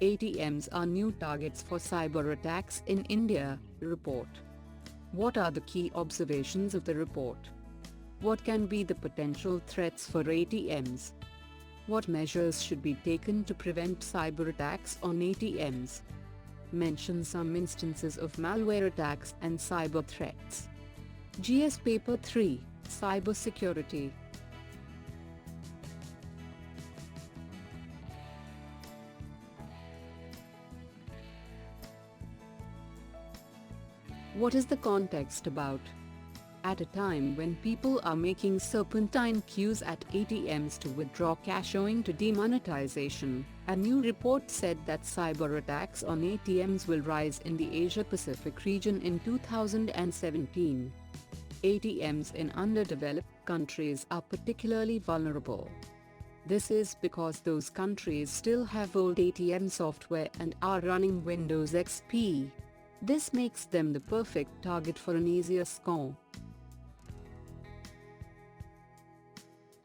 ATMs are new targets for cyber attacks in India, report. What are the key observations of the report? What can be the potential threats for ATMs? What measures should be taken to prevent cyber attacks on ATMs? Mention some instances of malware attacks and cyber threats. GS Paper 3, Cyber Security. What is the context about? At a time when people are making serpentine queues at ATMs to withdraw cash owing to demonetization, a new report said that cyber attacks on ATMs will rise in the Asia-Pacific region in 2017. ATMs in underdeveloped countries are particularly vulnerable. This is because those countries still have old ATM software and are running Windows XP. This makes them the perfect target for an easier score.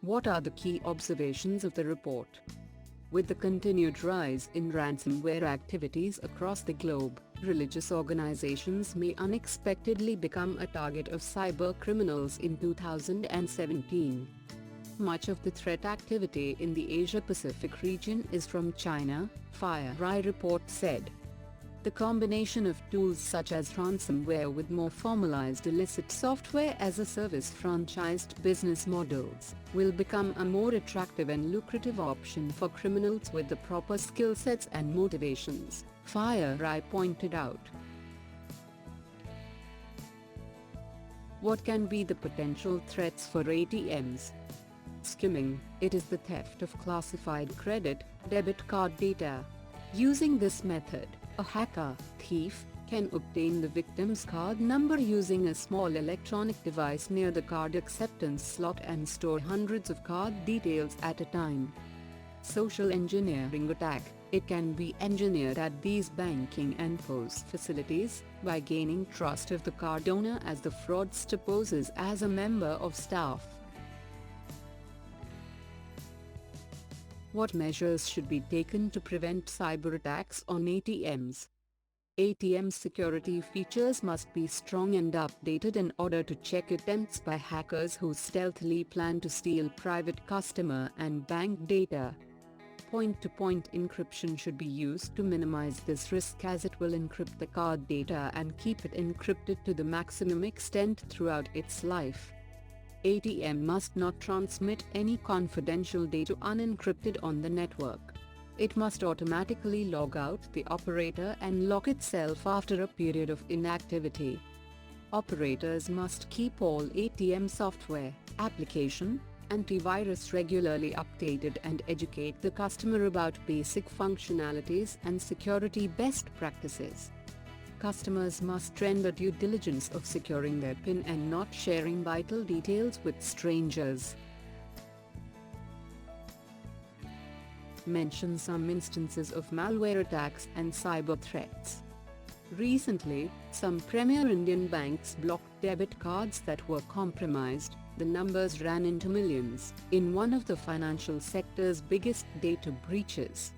What are the key observations of the report? With the continued rise in ransomware activities across the globe, religious organizations may unexpectedly become a target of cyber criminals in 2017. Much of the threat activity in the Asia-Pacific region is from China, FireEye report said. The combination of tools such as ransomware with more formalized illicit software as a service franchised business models will become a more attractive and lucrative option for criminals with the proper skill sets and motivations, FireEye pointed out. What can be the potential threats for ATMs? Skimming, it is the theft of classified credit, debit card data. Using this method, a hacker, thief, can obtain the victim's card number using a small electronic device near the card acceptance slot and store hundreds of card details at a time. Social engineering attack, it can be engineered at these banking and POS facilities, by gaining trust of the card owner as the fraudster poses as a member of staff. What measures should be taken to prevent cyber attacks on ATMs? ATM security features must be strong and updated in order to check attempts by hackers who stealthily plan to steal private customer and bank data. Point-to-point encryption should be used to minimize this risk, as it will encrypt the card data and keep it encrypted to the maximum extent throughout its life. ATM must not transmit any confidential data unencrypted on the network. It must automatically log out the operator and lock itself after a period of inactivity. Operators must keep all ATM software, application, antivirus regularly updated and educate the customer about basic functionalities and security best practices. Customers must render due diligence of securing their PIN and not sharing vital details with strangers. Mention some instances of malware attacks and cyber threats. Recently, some premier Indian banks blocked debit cards that were compromised. The numbers ran into millions, in one of the financial sector's biggest data breaches.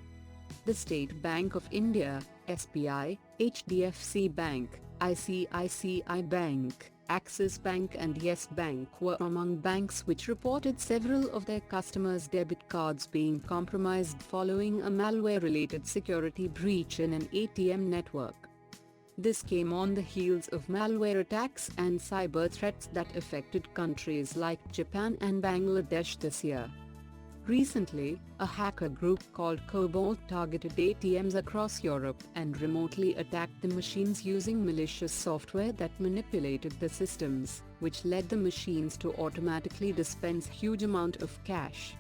The State Bank of India, SBI, HDFC Bank, ICICI Bank, Axis Bank and Yes Bank were among banks which reported several of their customers' debit cards being compromised following a malware-related security breach in an ATM network. This came on the heels of malware attacks and cyber threats that affected countries like Japan and Bangladesh this year. Recently, a hacker group called Cobalt targeted ATMs across Europe and remotely attacked the machines using malicious software that manipulated the systems, which led the machines to automatically dispense huge amount of cash.